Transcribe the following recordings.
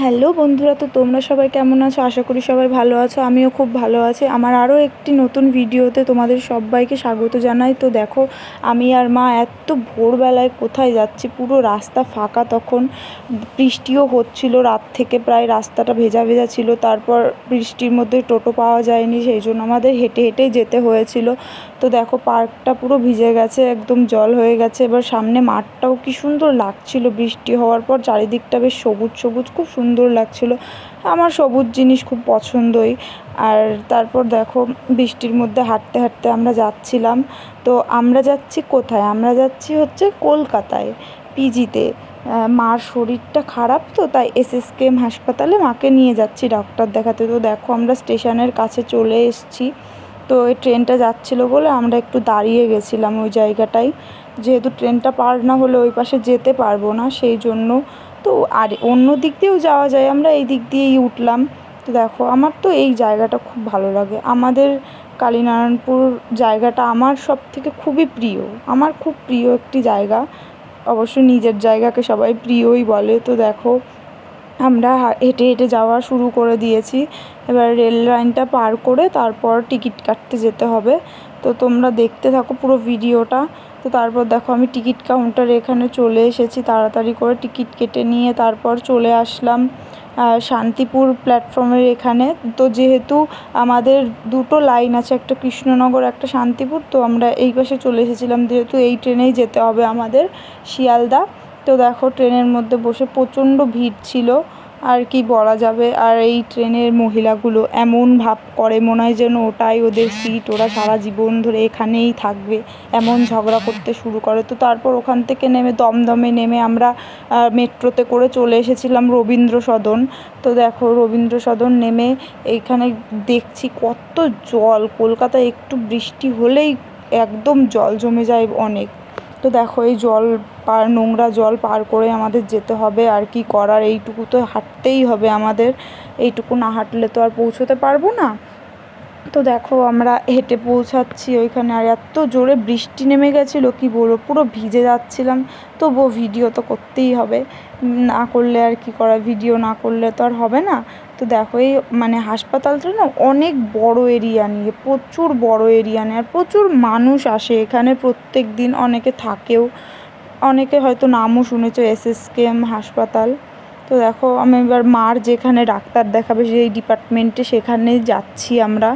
Hello বন্ধুরা, তো তোমরা সবাই কেমন আছো? আশা করি সবাই ভালো আছো। আমিও খুব ভালো আছি। আমার আরও একটি নতুন ভিডিওতে তোমাদের সবাইকে স্বাগত জানাই। তো দেখো, আমি আর মা এত ভোরবেলায় কোথায় যাচ্ছি, পুরো রাস্তা ফাঁকা। তখন বৃষ্টিও হচ্ছিল রাত থেকে, প্রায় রাস্তাটা ভেজা ভেজা ছিল। তারপর বৃষ্টির মধ্যে টোটো পাওয়া যায়নি, সেই জন্য আমাদের হেঁটে হেঁটেই যেতে হয়েছিল। তো দেখো, পার্কটা পুরো ভিজে গেছে, একদম জল হয়ে গেছে। এবার সামনে মাঠটাও কি সুন্দর লাগছিল বৃষ্টি হওয়ার পর, চারিদিকটা বেশ সবুজ সবুজ, খুব সুন্দর লাগছিল। আমার সবুজ জিনিস খুব পছন্দই। আর তারপর দেখো, বৃষ্টির মধ্যে হাঁটতে হাঁটতে আমরা যাচ্ছিলাম। তো আমরা যাচ্ছি কোথায়? আমরা যাচ্ছি হচ্ছে কলকাতায়, পিজিতে। মার শরীরটা খারাপ, তো তাই এসএসকেএম হাসপাতালে মাকে নিয়ে যাচ্ছি ডাক্তার দেখাতে। তো দেখো, আমরা স্টেশনের কাছে চলে এসেছি। তো এই ট্রেনটা যাচ্ছিলো বলে আমরা একটু দাঁড়িয়ে গেছিলাম ওই জায়গাটায়, যেহেতু ট্রেনটা পার না হলে ওই পাশে যেতে পারবো না, সেই জন্য। তো আর অন্য দিক দিয়েও যাওয়া যায়, আমরা এই দিক দিয়েই উঠলাম। তো দেখো, আমার তো এই জায়গাটা খুব ভালো লাগে। আমাদের কালীনারায়ণপুর জায়গাটা আমার সব থেকে খুবই প্রিয়, আমার খুব প্রিয় একটি জায়গা। অবশ্য নিজের জায়গাকে সবাই প্রিয়ই বলে। তো দেখো, আমরা হেঁটে হেঁটে যাওয়া শুরু করে দিয়েছি। এবার রেল লাইনটা পার করে তারপর টিকিট কাটতে যেতে হবে। তো তোমরা দেখতে থাকো পুরো ভিডিওটা। তো তারপর দেখো, আমি টিকিট কাউন্টারে এখানে চলে এসেছি, তাড়াতাড়ি করে টিকিট কেটে নিয়ে তারপর চলে আসলাম শান্তিপুর প্ল্যাটফর্মের এখানে। তো যেহেতু আমাদের দুটো লাইন আছে, একটা কৃষ্ণনগর, একটা শান্তিপুর, তো আমরা এই পাশে চলে এসেছিলাম, যেহেতু এই ট্রেনেই যেতে হবে আমাদের শিয়ালদা। তো দেখো, ট্রেনের মধ্যে বসে প্রচণ্ড ভিড় ছিল, আর কি বলা যাবে। আর এই ট্রেনের মহিলাগুলো এমন ভাব করে, মনে হয় যেন ওটাই ওদের সিট, ওরা সারা জীবন ধরে এখানেই থাকবে, এমন ঝগড়া করতে শুরু করে। তো তারপর ওখান থেকে নেমে দমদমে নেমে আমরা মেট্রোতে করে চলে এসেছিলাম রবীন্দ্র সদন। তো দেখো, রবীন্দ্র সদন নেমে এইখানে দেখছি কত জল। কলকাতায় একটু বৃষ্টি হলেই একদম জল জমে যায় অনেক। তো দেখো, এই নোংরা জল পার করে আমাদের যেতে হবে, আর কি করার, এইটুকু তো হাঁটতেই হবে আমাদের। এইটুকু না হাঁটলে তো আর পৌঁছতে পারবো না। তো দেখো, আমরা হেঁটে পৌঁছাচ্ছি ওইখানে, আর এত জোরে বৃষ্টি নেমে গেছিলো, কি বলবো, পুরো ভিজে যাচ্ছিলাম। তবুও ভিডিও তো করতেই হবে, না করলে আর কি করা, ভিডিও না করলে তো আর হবে না। তো দেখো, এই হাসপাতালটা না অনেক বড় এরিয়া নিয়ে, প্রচুর বড় এরিয়া নিয়ে, আর প্রচুর মানুষ আসে এখানে প্রত্যেক দিন, অনেকে থাকেও, অনেকে হয়তো নামও শুনেছো, এসএসকেএম হাসপাতাল। তো দেখো, আমি এবার মার যেখানে ডাক্তার দেখাবে সেই ডিপার্টমেন্টে, সেখানে যাচ্ছি আমরা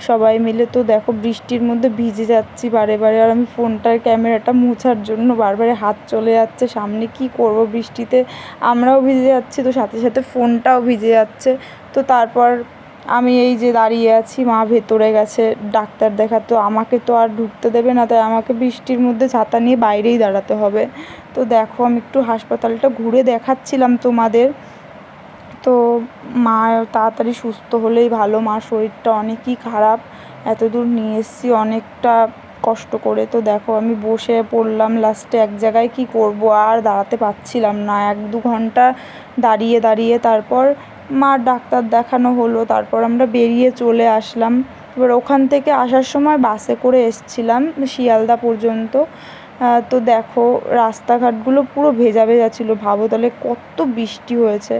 সবাই মিলে। তো দেখো, বৃষ্টির মধ্যে ভিজে যাচ্ছি বারে বারে, আর আমি ফোনটার ক্যামেরাটা মোছার জন্য বারবার হাত চলে যাচ্ছে সামনে, কি করব বৃষ্টিতে, আমরাও ভিজে যাচ্ছি, তো সাথে সাথে ফোনটাও ভিজে যাচ্ছে। তো তারপর আমি এই যে দাঁড়িয়ে আছি, মা ভেতরে গেছে ডাক্তার দেখা, তো আমাকে তো আর ঢুকতে দেবে না, তাই আমাকে বৃষ্টির মধ্যে ছাতা নিয়ে বাইরেই দাঁড়াতে হবে। তো দেখো, আমি একটু হাসপাতালটা ঘুরে দেখাচ্ছিলাম তোমাদের। তো মা তাড়াতাড়ি সুস্থ হলেই ভালো, মার শরীরটা অনেকই খারাপ, এত দূর নিয়ে এসেছি অনেকটা কষ্ট করে। তো দেখো, আমি বসে পড়লাম লাস্টে এক জায়গায়, কি করব, আর দাঁড়াতে পারছিলাম না, 1-2 ঘন্টা দাঁড়িয়ে দাঁড়িয়ে তারপর মার ডাক্তার দেখানো হলো। তারপর আমরা বেরিয়ে চলে আসলাম। এবার ওখান থেকে আসার সময় বাসে করে এসছিলাম শিয়ালদা পর্যন্ত। তো দেখো, রাস্তাঘাটগুলো পুরো ভেজা ভেজা ছিল, ভাবো তাহলে কত বৃষ্টি হয়েছে।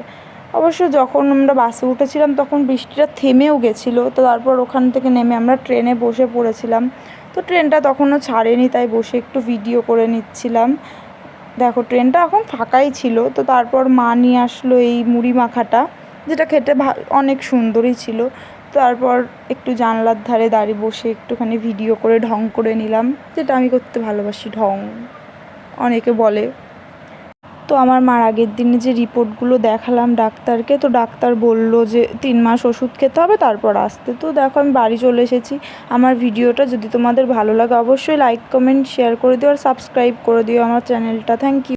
অবশ্য যখন আমরা বাসে উঠেছিলাম তখন বৃষ্টিটা থেমেও গেছিলো। তো তারপর ওখান থেকে নেমে আমরা ট্রেনে বসে পড়েছিলাম। তো ট্রেনটা তখনও ছাড়েনি, তাই বসে একটু ভিডিও করে নিচ্ছিলাম। দেখো, ট্রেনটা এখন ফাঁকাই ছিল। তো তারপর মা নিয়ে আসলো এই মুড়ি মাখাটা, যেটা খেতে অনেক সুন্দরই ছিল। তারপর একটু জানলার ধারে দাঁড়িয়ে বসে একটুখানি ভিডিও করে ঢং করে নিলাম, যেটা আমি করতে ভালোবাসি, ঢং অনেকে বলে। তো আমার মার আগের দিনে যে রিপোর্টগুলো দেখালাম ডাক্তারকে, তো ডাক্তার বললো যে 3 মাস ওষুধ খেতে হবে, তারপর আসতে। তো দেখো, আমি বাড়ি চলে এসেছি। আমার ভিডিওটা যদি তোমাদের ভালো লাগে, অবশ্যই লাইক, কমেন্ট, শেয়ার করে দিও, আর সাবস্ক্রাইব করে দিও আমার চ্যানেলটা। Thank you.